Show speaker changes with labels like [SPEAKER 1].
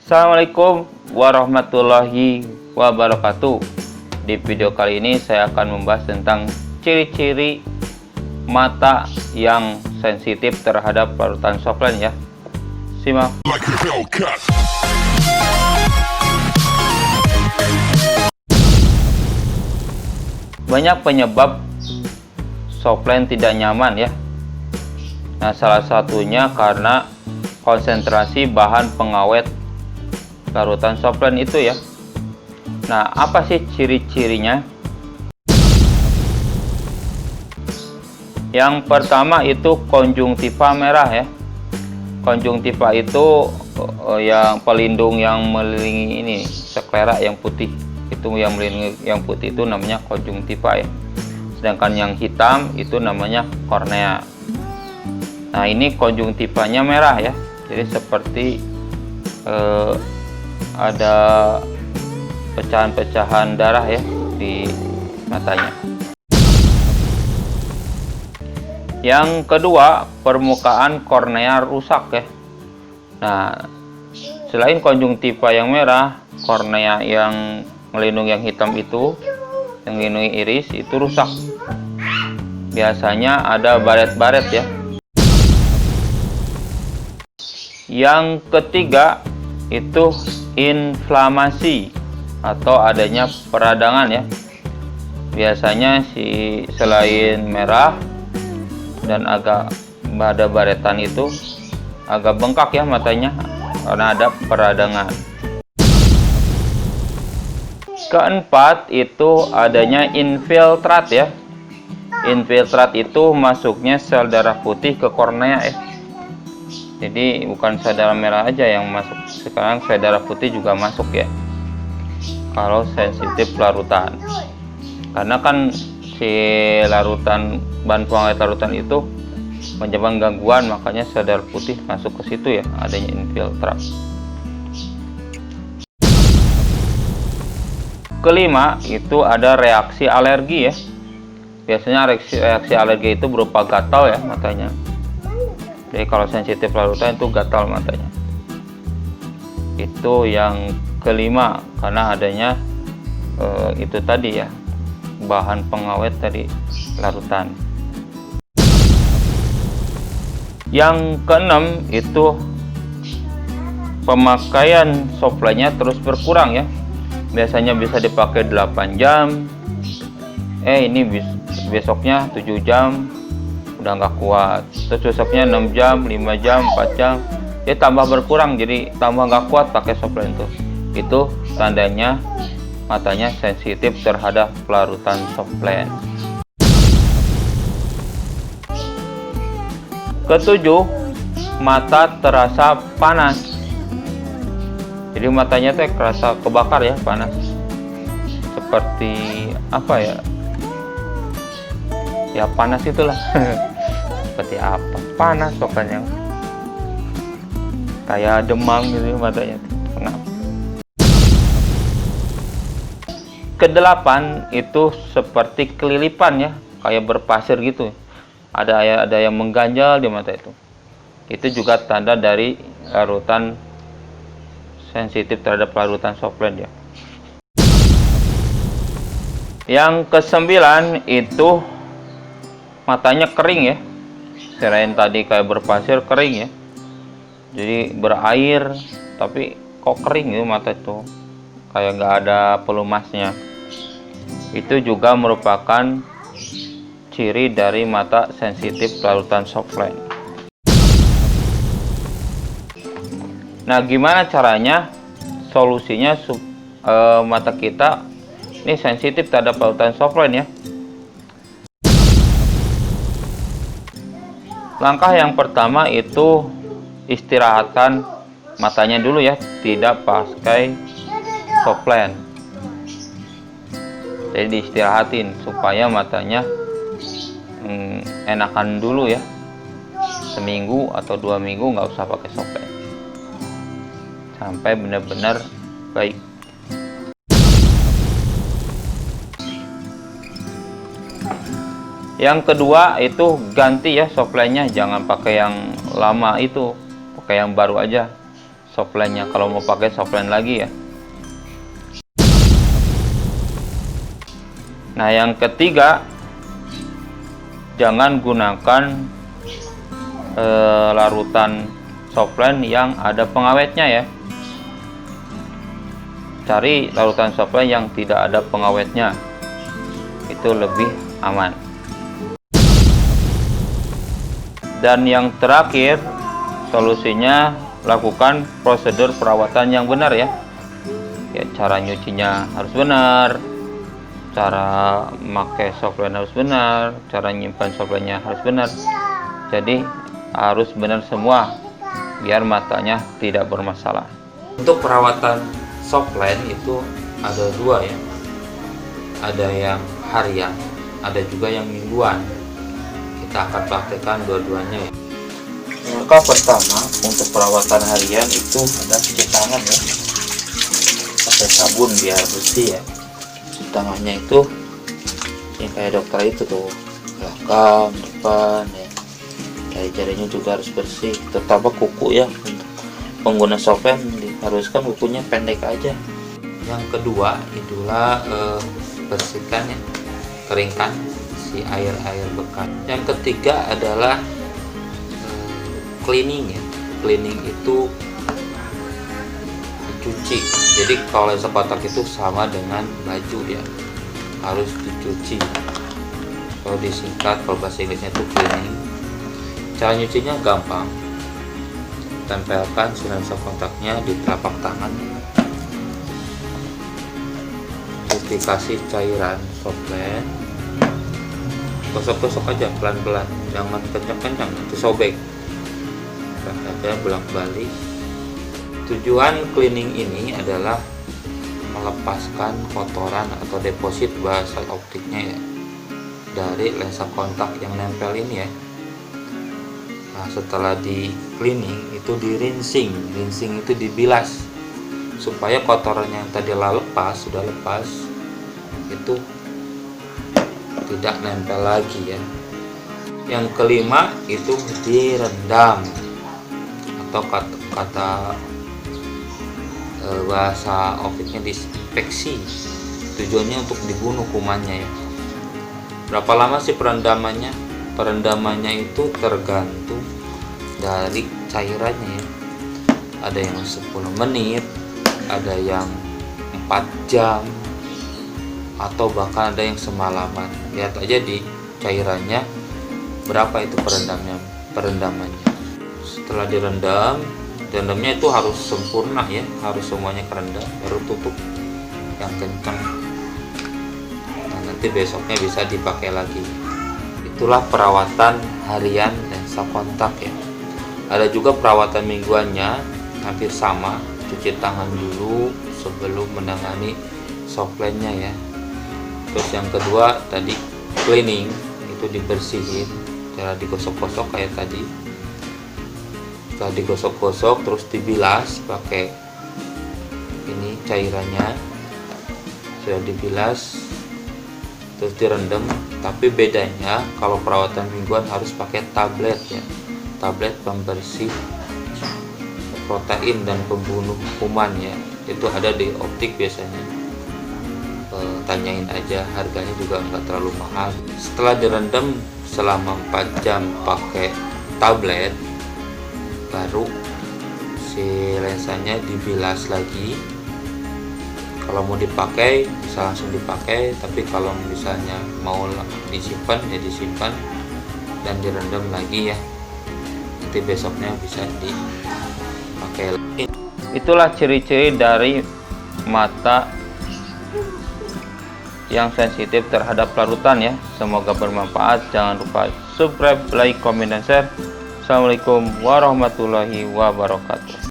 [SPEAKER 1] Assalamualaikum warahmatullahi wabarakatuh. Di video kali ini saya akan membahas tentang ciri-ciri mata yang sensitif terhadap larutan softline ya. Simak. Banyak penyebab softline tidak nyaman ya. Nah, salah satunya karena konsentrasi bahan pengawet larutan softline itu ya. Nah, apa sih ciri-cirinya? Yang pertama itu konjungtiva merah ya. Konjungtiva itu yang pelindung yang melindungi ini sklera yang putih. Itu yang melindungi yang putih itu namanya konjungtiva ya. Sedangkan yang hitam itu namanya kornea. Nah, ini konjungtivanya merah ya. Jadi seperti ada pecahan-pecahan darah ya di matanya. Yang kedua, permukaan kornea rusak ya. Nah, selain konjungtiva yang merah, kornea yang melindungi yang hitam itu, yang melindungi iris itu rusak. Biasanya ada baret-baret ya. Yang ketiga itu inflamasi atau adanya peradangan ya. Biasanya selain merah dan agak ada baretan itu agak bengkak ya matanya karena ada peradangan. Keempat itu adanya infiltrat ya. Infiltrat itu masuknya sel darah putih ke kornea ya. Jadi bukan sel darah merah aja yang masuk, sekarang sel darah putih juga masuk ya kalau sensitif larutan. Karena kan si larutan, bahan pengawet larutan itu menyebabkan gangguan, makanya sel darah putih masuk ke situ ya, adanya infiltrat. Kelima itu ada reaksi alergi ya. Biasanya reaksi alergi itu berupa gatal ya matanya. Jadi kalau sensitif larutan itu gatal matanya. Itu yang kelima karena adanya itu tadi ya, bahan pengawet tadi larutan. Yang keenam itu pemakaian softline-nya terus berkurang ya. Biasanya bisa dipakai 8 jam. Ini besoknya 7 jam udah nggak kuat. Terus besoknya 6 jam, 5 jam, 4 jam. Dia tambah berkurang, jadi tambah nggak kuat pakai softline itu. Itu tandanya matanya sensitif terhadap larutan softline. Ketujuh, mata terasa panas. Jadi matanya tuh kerasa kebakar ya, panas. Seperti apa ya? Ya panas itulah. Seperti apa? Panas pokoknya. Kayak demam gitu matanya. Kenapa? Kedelapan itu seperti kelilipan ya, kayak berpasir gitu. Ada yang mengganjal di mata itu. Itu juga tanda dari larutan sensitif terhadap larutan softline ya. Yang kesembilan itu matanya kering ya. Selain tadi kayak berpasir, kering ya. Jadi berair tapi kok kering ya mata itu, kayak nggak ada pelumasnya. Itu juga merupakan ciri dari mata sensitif larutan softline. Nah, gimana caranya? Solusinya mata kita ini sensitif terhadap larutan softline ya. Langkah yang pertama itu istirahatkan matanya dulu ya, tidak pakai softline. Jadi diistirahatin supaya matanya enakan dulu ya. Seminggu atau 2 minggu nggak usah pakai softline sampai benar-benar baik. Yang kedua itu ganti ya softline-nya, jangan pakai yang lama itu, pakai yang baru aja. softline-nya kalau mau pakai softline lagi ya. Nah, yang ketiga, jangan gunakan larutan softline yang ada pengawetnya ya. Cari larutan softline yang tidak ada pengawetnya, itu lebih aman. Dan yang terakhir, solusinya lakukan prosedur perawatan yang benar ya. Ya, cara nyucinya harus benar, cara memakai softline harus benar, cara nyimpan softline-nya harus benar. Jadi harus benar semua biar matanya tidak bermasalah. Untuk perawatan softline itu ada dua ya. Ada yang harian, ada juga yang mingguan. Kita akan praktekkan dua-duanya ya. Langkah pertama untuk perawatan harian itu ada cuci tangan ya, pakai sabun biar bersih ya. Cuci tangannya itu yang kayak dokter itu tuh, belakang, depan ya. Jari-jarinya juga harus bersih, terutama kuku ya. Untuk pengguna softline diharuskan kukunya pendek aja. Yang kedua itulah bersihkan ya, keringkan si air-air bekas. Yang ketiga adalah cleaning ya. Cleaning itu dicuci. Jadi kalau lensa kontak itu sama dengan baju ya, harus dicuci. Kalau disingkat, kalau bahasa Inggrisnya itu cleaning. Cara nyucinya gampang. Tempelkan si lensa kontaknya di telapak tangan. Terus dikasih cairan softline. Gosok-gosok aja pelan-pelan, jangan kencang-kencang, nanti sobek. Aja bolak-balik. Tujuan cleaning ini adalah melepaskan kotoran atau deposit bahasa optiknya ya, dari lensa kontak yang nempel ini ya. Nah, setelah di cleaning itu di rinsing itu dibilas supaya kotoran yang tadi sudah lepas itu tidak nempel lagi ya. Yang kelima itu direndam, atau kata bahasa optiknya disinfeksi. Tujuannya untuk dibunuh kumannya ya. Berapa lama sih perendamannya? Perendamannya itu tergantung dari cairannya ya. Ada yang 10 menit, ada yang 4 jam, atau bahkan ada yang semalaman. Lihat aja di cairannya berapa itu perendamannya. Setelah direndamnya itu harus sempurna ya, harus semuanya kerendam, baru tutup yang kencang. Nah, nanti besoknya bisa dipakai lagi. Itulah perawatan harian lensa kontak ya. Ada juga perawatan mingguannya, hampir sama. Cuci tangan dulu sebelum menangani softline-nya ya. Terus yang kedua tadi cleaning, itu dibersihin, cara digosok-gosok kayak tadi. Setelah digosok-gosok terus dibilas pakai ini cairannya, sudah dibilas terus direndam. Tapi bedanya kalau perawatan mingguan harus pakai tablet ya, tablet pembersih protein dan pembunuh kuman ya. Itu ada di optik biasanya. Tanyain aja, harganya juga nggak terlalu mahal. Setelah direndam selama 4 jam pakai tablet, baru si lensanya dibilas lagi. Kalau mau dipakai bisa langsung dipakai, tapi kalau misalnya mau disimpan ya disimpan dan direndam lagi ya, nanti besoknya bisa dipakai. Itulah ciri-ciri dari mata yang sensitif terhadap larutan ya. Semoga bermanfaat. Jangan lupa subscribe, like, comment, dan share. Assalamualaikum warahmatullahi wabarakatuh.